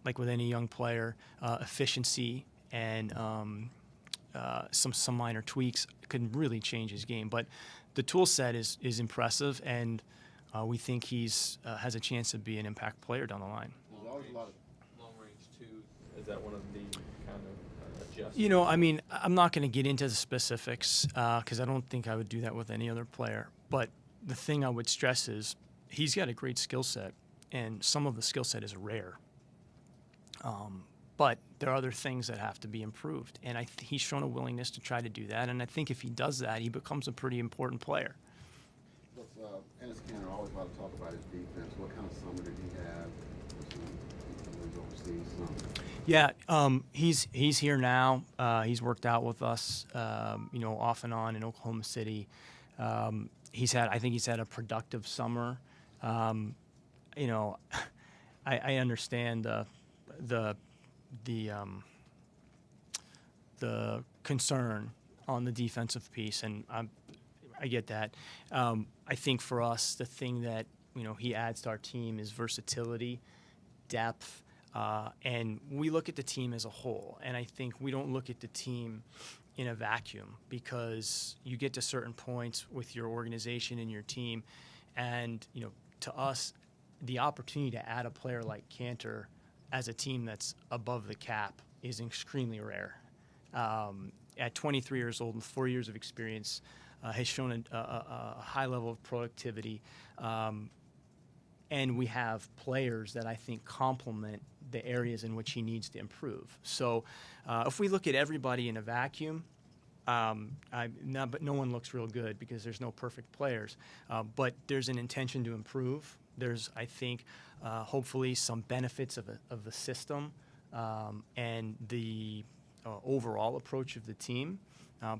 like with any young player, efficiency and some minor tweaks could really change his game. But the tool set is impressive, and we think he's has a chance to be an impact player down the line. There's always a lot of long range too. Is that one of the kind of adjustments? I'm not going to get into the specifics because I don't think I would do that with any other player. But the thing I would stress is he's got a great skill set, and some of the skill set is rare. But there are other things that have to be improved, and he's shown a willingness to try to do that. And I think if he does that, he becomes a pretty important player. Look, Enes Kanter always about to talk about his defense. What kind of summer did he have? Yeah, he's here now. He's worked out with us, off and on in Oklahoma City. I think he's had a productive summer. I understand the concern on the defensive piece, and I get that. I think for us, the thing that he adds to our team is versatility, depth, and we look at the team as a whole. And I think we don't look at the team in a vacuum, because you get to certain points with your organization and your team, and to us, the opportunity to add a player like Kanter as a team that's above the cap is extremely rare. At 23 years old and 4 years of experience, has shown a high level of productivity, and we have players that I think complement the areas in which he needs to improve. So if we look at everybody in a vacuum, but no one looks real good, because there's no perfect players. But there's an intention to improve. There's, I think, hopefully some benefits of the system and the overall approach of the team.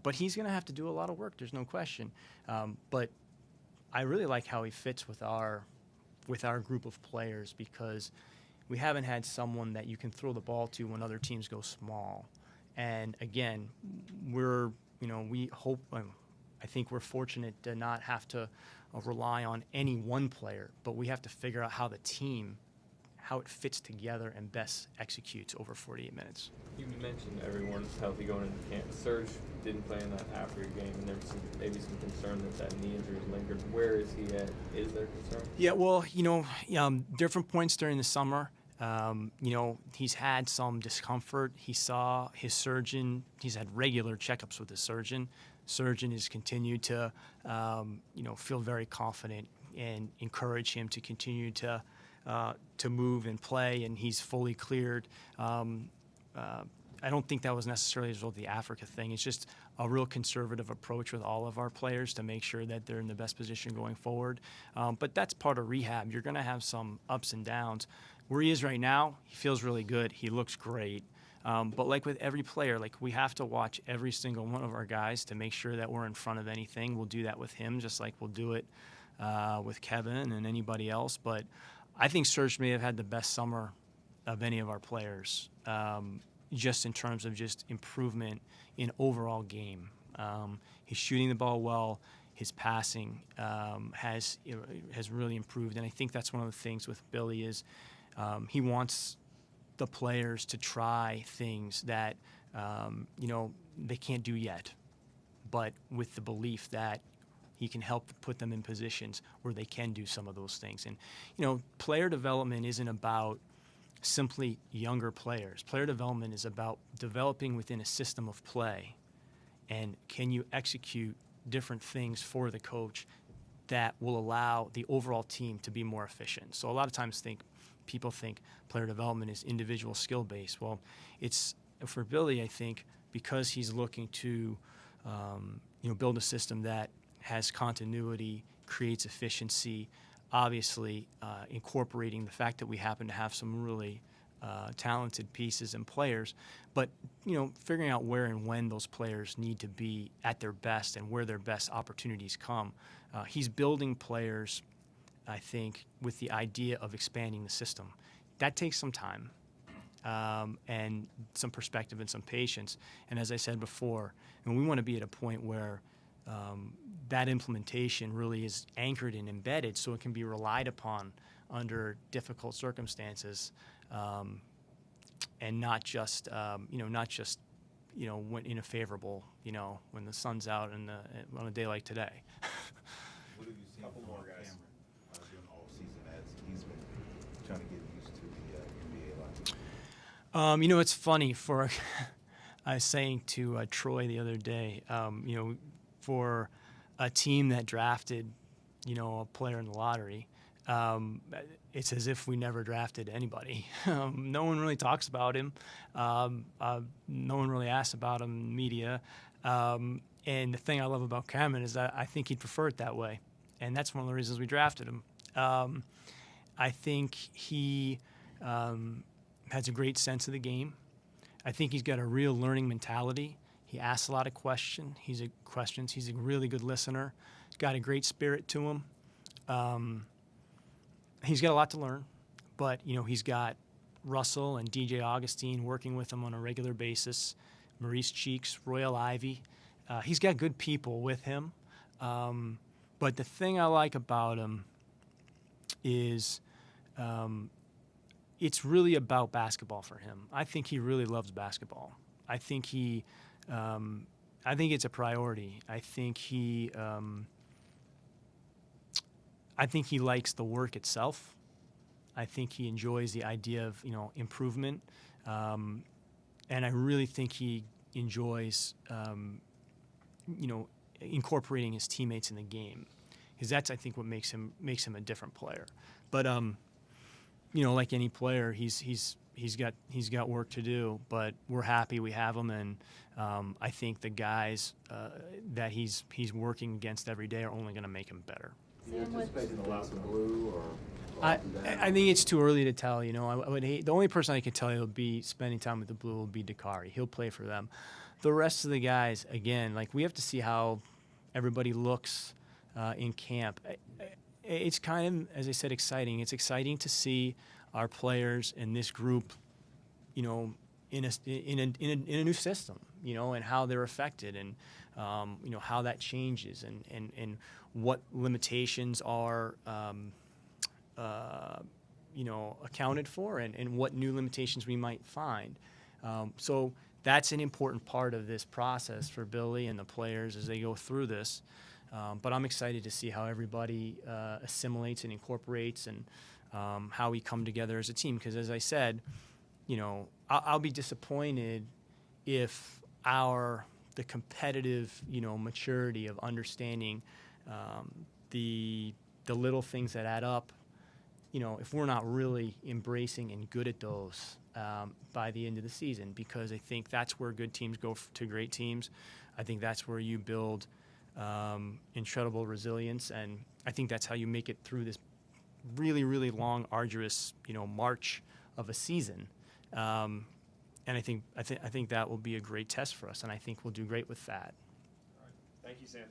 But he's going to have to do a lot of work. There's no question. But I really like how he fits with our group of players, because we haven't had someone that you can throw the ball to when other teams go small. And again, we hope, I think we're fortunate to not have to rely on any one player, but we have to figure out how the team, how it fits together and best executes over 48 minutes. You mentioned everyone's healthy going into camp. Serge didn't play in that Africa game, and there was maybe some concern that knee injury lingered. Where is he at? Is there concern? Yeah, well, different points during the summer. He's had some discomfort. He saw his surgeon. He's had regular checkups with his surgeon. Surgeon has continued to, feel very confident and encourage him to continue to move and play, and he's fully cleared. I don't think that was necessarily as a result of the Africa thing. It's just a real conservative approach with all of our players to make sure that they're in the best position going forward. But that's part of rehab. You're going to have some ups and downs. Where he is right now, he feels really good. He looks great. But like with every player, we have to watch every single one of our guys to make sure that we're in front of anything. We'll do that with him, just like we'll do it with Kevin and anybody else. But I think Serge may have had the best summer of any of our players, just in terms of just improvement in overall game. He's shooting the ball well. His passing has really improved, and I think that's one of the things with Billy is he wants the players to try things that they can't do yet, but with the belief that he can help put them in positions where they can do some of those things. And player development isn't about simply younger players. Player development is about developing within a system of play, and can you execute different things for the coach that will allow the overall team to be more efficient. So a lot of times people think player development is individual skill based. Well, it's for Billy, I think, because he's looking to build a system that has continuity, creates efficiency, obviously incorporating the fact that we happen to have some really talented pieces and players, but figuring out where and when those players need to be at their best and where their best opportunities come. He's building players, I think, with the idea of expanding the system. That takes some time and some perspective and some patience. And as I said before, we want to be at a point where that implementation really is anchored and embedded, so it can be relied upon under difficult circumstances, and not just when in a favorable, when the sun's out and on a day like today. What have you seen from Cameron during all season as he's been trying to get used to the NBA life? It's funny. I was saying to Troy the other day, for a team that drafted, a player in the lottery, it's as if we never drafted anybody. No one really talks about him. No one really asks about him in the media. And the thing I love about Cameron is that I think he'd prefer it that way. And that's one of the reasons we drafted him. I think he has a great sense of the game. I think he's got a real learning mentality. He asks a lot of questions. He's a really good listener. He's got a great spirit to him. He's got a lot to learn, but he's got Russell and DJ Augustine working with him on a regular basis. Maurice Cheeks, Royal Ivy. He's got good people with him. But the thing I like about him is it's really about basketball for him. I think he really loves basketball. I think it's a priority. I think he likes the work itself. I think he enjoys the idea of, improvement. And I really think he enjoys, incorporating his teammates in the game, because that's, I think, what makes him a different player. But like any player, he's got work to do. But we're happy we have him, and I think the guys that he's working against every day are only going to make him better. Do you anticipate a lot of blue or? I think it's too early to tell. I would hate, the only person I can tell you will be spending time with the Blue will be Dakari. He'll play for them. The rest of the guys, again, we have to see how everybody looks in camp. It's kind of, as I said, exciting. It's exciting to see our players in this group, in a new system, and how they're affected, and how that changes, and what limitations are. Accounted for, and what new limitations we might find. So that's an important part of this process for Billy and the players as they go through this. But I'm excited to see how everybody assimilates and incorporates, and how we come together as a team. Because as I said, I'll be disappointed if the competitive, maturity of understanding the little things that add up, if we're not really embracing and good at those by the end of the season, because I think that's where good teams go to great teams. I think that's where you build incredible resilience, and I think that's how you make it through this really, really long, arduous, march of a season. And I think that will be a great test for us, and I think we'll do great with that. All right. Thank you, Sam.